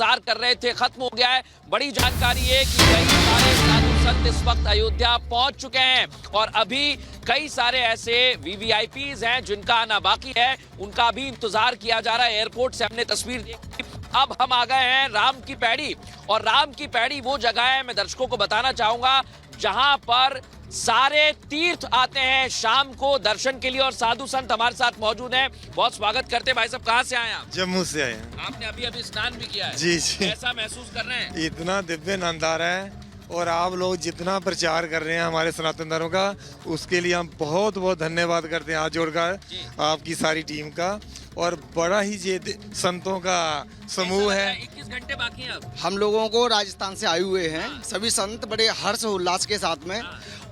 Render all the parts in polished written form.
इंतजार कर रहे थे खत्म हो गया है। बड़ी जानकारी है कि कई सारे साधु संत इस वक्त अयोध्या पहुंच चुके हैं और अभी कई सारे ऐसे वीवीआईपीज हैं जिनका आना बाकी है, उनका भी इंतजार किया जा रहा है। एयरपोर्ट से हमने तस्वीर देखी। अब हम आ गए हैं राम की पैड़ी, और राम की पैड़ी वो जगह है, मैं दर्शकों को बताना चाहूंगा, जहां पर सारे तीर्थ आते हैं शाम को दर्शन के लिए, और साधु संत हमारे साथ मौजूद हैं। बहुत स्वागत करते हैं भाई साहब। कहां से आए आप? जम्मू से आए हैं। आपने अभी अभी स्नान भी किया है? जी जी। कैसा महसूस कर रहे हैं? इतना दिव्य आनंद आ रहा है, और आप लोग जितना प्रचार कर रहे हैं हमारे सनातन धर्म का, उसके लिए हम बहुत बहुत धन्यवाद करते हैं हाथ जोड़कर आपकी सारी टीम का। और बड़ा ही ये संतों का समूह है। 21 घंटे बाकी हैं अब। हम लोगों को राजस्थान से आए हुए हैं सभी संत बड़े हर्ष उल्लास के साथ में,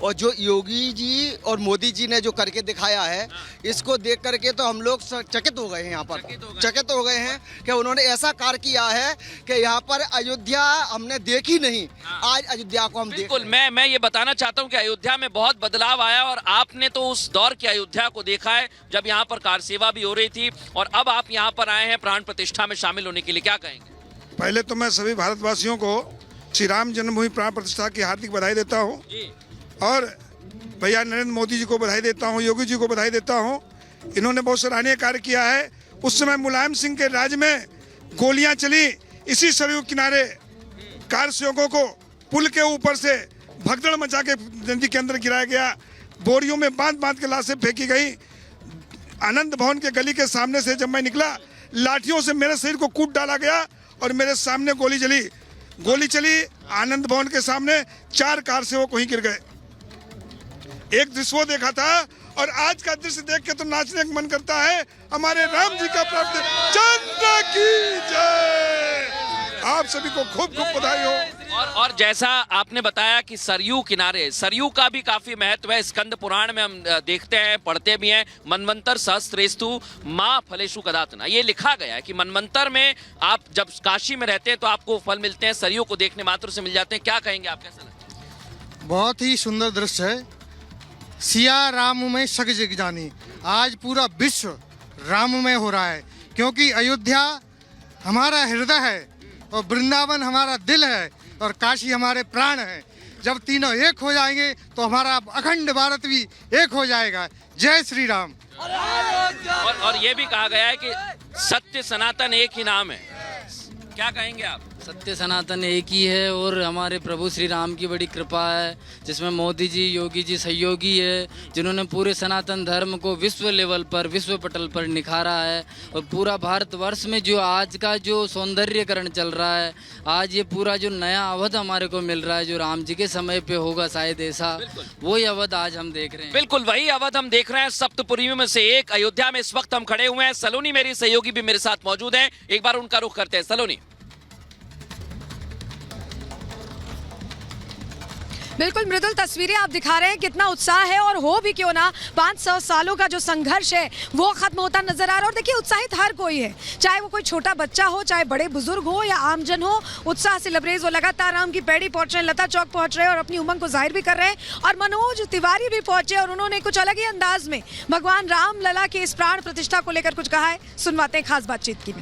और जो योगी जी और मोदी जी ने जो करके दिखाया है, इसको देख करके तो हम लोग चकित हो गए हैं। यहाँ पर चकित हो गए हैं कि उन्होंने ऐसा कार्य किया है कि यहाँ पर अयोध्या हमने देखी नहीं, आज अयोध्या को हम बिल्कुल। मैं ये बताना चाहता हूँ कि अयोध्या में बहुत बदलाव आया, और आपने तो उस दौर की अयोध्या को देखा है जब यहाँ पर कार सेवा भी हो रही थी, और अब आप यहाँ पर आए हैं प्राण प्रतिष्ठा में शामिल होने के लिए। क्या कहेंगे? पहले तो मैं सभी भारतवासियों को श्री राम जन्मभूमि प्राण प्रतिष्ठा की हार्दिक बधाई देता हूँ, और भैया नरेंद्र मोदी जी को बधाई देता हूँ, योगी जी को बधाई देता हूँ। इन्होंने बहुत सराहनीय कार्य किया है। उस समय मुलायम सिंह के राज में गोलियां चली, इसी सरयू किनारे कार सेवकों को पुल के ऊपर से भगदड़ मचा के नदी के अंदर गिराया गया, बोरियों में बांध के लाशें फेंकी गई। आनंद भवन के गली के सामने से जब मैं निकला, लाठियों से मेरे शरीर को कूट डाला गया और मेरे सामने गोली चली। आनंद भवन के सामने 4 कार सेवक वहीं गिर गए। एक दृश्य वो देखा था, और आज का दृश्य देख के तो नाचने का मन करता है। हमारे राम जी का प्राप्त चंद्र की जय। आप सभी को खूब खूब बधाई हो। और जैसा आपने बताया कि सरयू किनारे, सरयू का भी काफी महत्व है। स्कंद पुराण में हम देखते हैं, पढ़ते भी हैं, मनवंतर सहस्त्रेस्तु माँ फलेषु कदातना। ये लिखा गया है कि मनवंतर में आप जब काशी में रहते हैं तो आपको फल मिलते हैं, सरयू को देखने मात्र से मिल जाते हैं। क्या कहेंगे आप, कैसा लगता है? बहुत ही सुंदर दृश्य है। सिया राम में सग जग जानी, आज पूरा विश्व राममय हो रहा है, क्योंकि अयोध्या हमारा हृदय है और वृंदावन हमारा दिल है और काशी हमारे प्राण है। जब तीनों एक हो जाएंगे तो हमारा अखंड भारत भी एक हो जाएगा। जय श्री राम। और ये भी कहा गया है कि सत्य सनातन एक ही नाम है। क्या कहेंगे आप? सत्य सनातन एक ही है, और हमारे प्रभु श्री राम की बड़ी कृपा है, जिसमें मोदी जी योगी जी सहयोगी है, जिन्होंने पूरे सनातन धर्म को विश्व लेवल पर, विश्व पटल पर निखारा है। और पूरा भारतवर्ष में जो आज का जो सौंदर्यकरण चल रहा है, आज ये पूरा जो नया अवध हमारे को मिल रहा है, जो राम जी के समय पे होगा शायद ऐसा, वही अवध आज हम देख रहे हैं। बिल्कुल वही अवध हम देख रहे हैं। सप्तपुरियों में से एक अयोध्या में इस वक्त हम खड़े हुए हैं। सलोनी मेरी सहयोगी भी मेरे साथ मौजूद है, एक बार उनका रुख करते हैं। सलोनी। बिल्कुल मृदुल तस्वीरें आप दिखा रहे हैं, कितना उत्साह है, और हो भी क्यों ना 500 सालों का जो संघर्ष है वो खत्म होता नजर आ रहा है। और देखिए उत्साहित हर कोई है, चाहे वो कोई छोटा बच्चा हो, चाहे बड़े बुजुर्ग हो या आमजन हो, उत्साह से लबरेज। वो लगातार राम की पैड़ी पहुंच रहे हैं, लता चौक पहुंच रहे हैं और अपनी उमंग को जाहिर भी कर रहे हैं। और मनोज तिवारी भी पहुंचे और उन्होंने कुछ अलग ही अंदाज में भगवान राम लला की इस प्राण प्रतिष्ठा को लेकर कुछ कहा है। सुनवाते हैं खास बातचीत की।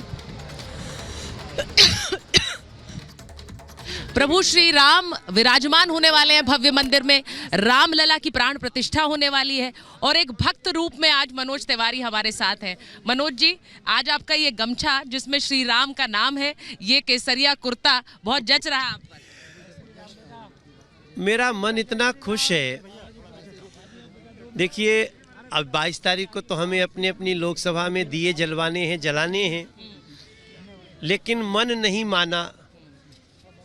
प्रभु श्री राम विराजमान होने वाले हैं भव्य मंदिर में। रामलला की प्राण प्रतिष्ठा होने वाली है, और एक भक्त रूप में आज मनोज तिवारी हमारे साथ हैं। मनोज जी, आज आपका ये गमछा जिसमें श्री राम का नाम है, ये केसरिया कुर्ता बहुत जच रहा है आप पर। मेरा मन इतना खुश है। देखिए, अब 22 तारीख को तो हमें अपनी अपनी लोकसभा में दिए जलाने हैं, लेकिन मन नहीं माना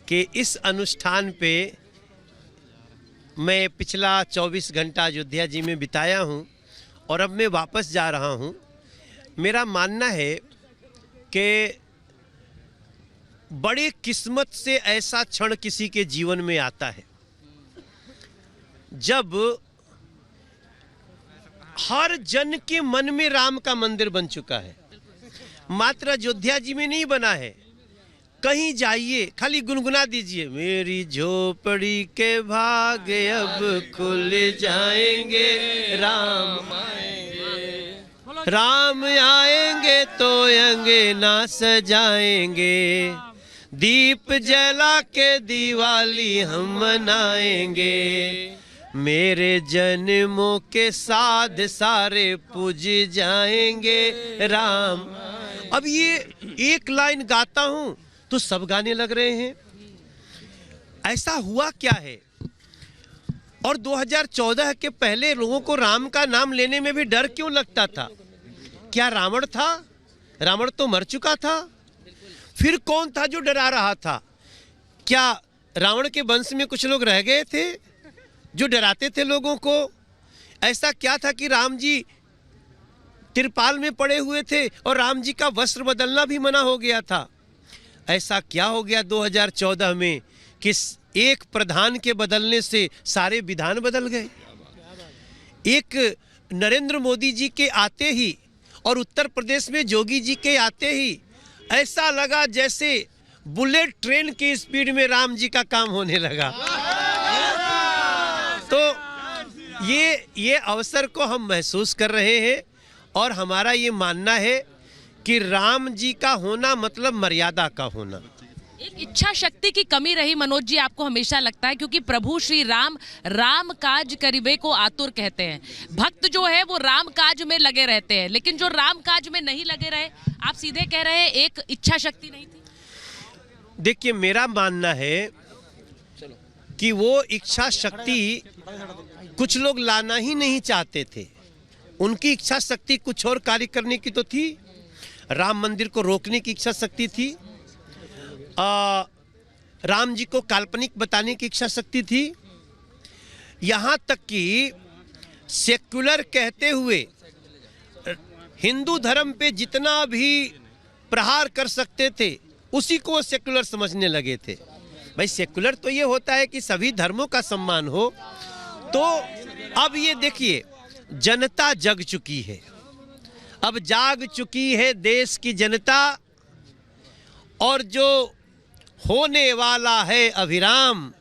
कि इस अनुष्ठान पे मैं पिछला 24 घंटा अयोध्या जी में बिताया हूँ और अब मैं वापस जा रहा हूँ। मेरा मानना है कि बड़ी किस्मत से ऐसा क्षण किसी के जीवन में आता है जब हर जन के मन में राम का मंदिर बन चुका है। मात्र अयोध्या जी में नहीं बना है, कहीं जाइए खाली गुनगुना दीजिए, मेरी झोपड़ी के भाग अब खुल जाएंगे, राम आएंगे, राम आएंगे तो अंगना सजाएंगे, दीप जला के दिवाली हम मनाएंगे, मेरे जन्मों के साथ सारे पूज जाएंगे राम। अब ये एक लाइन गाता हूं तो सब गाने लग रहे हैं। ऐसा हुआ क्या है? और 2014 के पहले लोगों को राम का नाम लेने में भी डर क्यों लगता था? क्या रावण था? रावण तो मर चुका था। फिर कौन था जो डरा रहा था? क्या रावण के वंश में कुछ लोग रह गए थे जो डराते थे लोगों को? ऐसा क्या था कि राम जी तिरपाल में पड़े हुए थे और राम जी का वस्त्र बदलना भी मना हो गया था? ऐसा क्या हो गया 2014 में कि एक प्रधान के बदलने से सारे विधान बदल गए? एक नरेंद्र मोदी जी के आते ही और उत्तर प्रदेश में योगी जी के आते ही ऐसा लगा जैसे बुलेट ट्रेन की स्पीड में राम जी का काम होने लगा। तो ये अवसर को हम महसूस कर रहे हैं और हमारा ये मानना है कि राम जी का होना मतलब मर्यादा का होना। एक इच्छा शक्ति की कमी रही मनोज जी, आपको हमेशा लगता है? क्योंकि प्रभु श्री राम राम काज करिबे को आतुर कहते हैं। भक्त जो है वो राम काज में लगे रहते हैं, लेकिन जो राम काज में नहीं लगे रहे, आप सीधे कह रहे हैं एक इच्छा शक्ति नहीं थी। देखिए, मेरा मानना है कि वो इच्छा शक्ति कुछ लोग लाना ही नहीं चाहते थे। उनकी इच्छा शक्ति कुछ और कार्य करने की तो थी। राम मंदिर को रोकने की इच्छा शक्ति थी, राम जी को काल्पनिक बताने की इच्छा शक्ति थी, यहाँ तक कि सेक्युलर कहते हुए हिंदू धर्म पे जितना भी प्रहार कर सकते थे उसी को सेक्युलर समझने लगे थे। भाई सेक्युलर तो ये होता है कि सभी धर्मों का सम्मान हो। तो अब ये देखिए, जनता जग चुकी है, अब जाग चुकी है देश की जनता, और जो होने वाला है अभिराम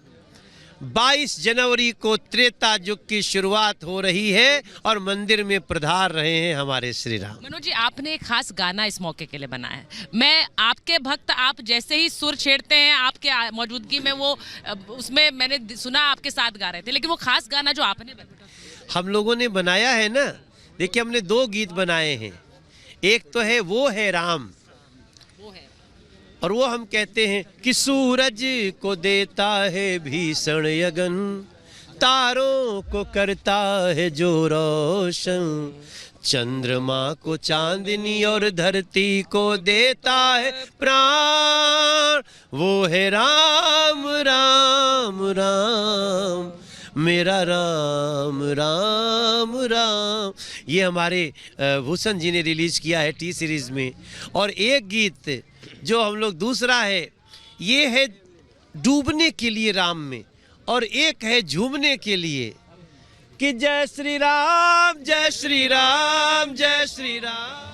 22 जनवरी को त्रेता युग की शुरुआत हो रही है और मंदिर में पधार रहे हैं हमारे श्री राम। मनोज जी, आपने एक खास गाना इस मौके के लिए बनाया है। मैं आपके भक्त, आप जैसे ही सुर छेड़ते हैं आपके मौजूदगी में, वो उसमें मैंने सुना आपके साथ गा रहे थे, लेकिन वो खास गाना जो आपने हम लोगों ने बनाया है ना, देखिए हमने 2 गीत बनाए हैं। एक तो है वो है राम, और वो हम कहते हैं कि सूरज को देता है भीषण यगन, तारों को करता है जो रोशन, चंद्रमा को चांदनी और धरती को देता है प्राण, वो है राम राम राम, मेरा राम राम राम। ये हमारे भूषण जी ने रिलीज किया है टी सीरीज में। और एक गीत जो हम लोग दूसरा है, ये है डूबने के लिए राम में, और एक है झूमने के लिए कि जय श्री राम जय श्री राम जय श्री राम।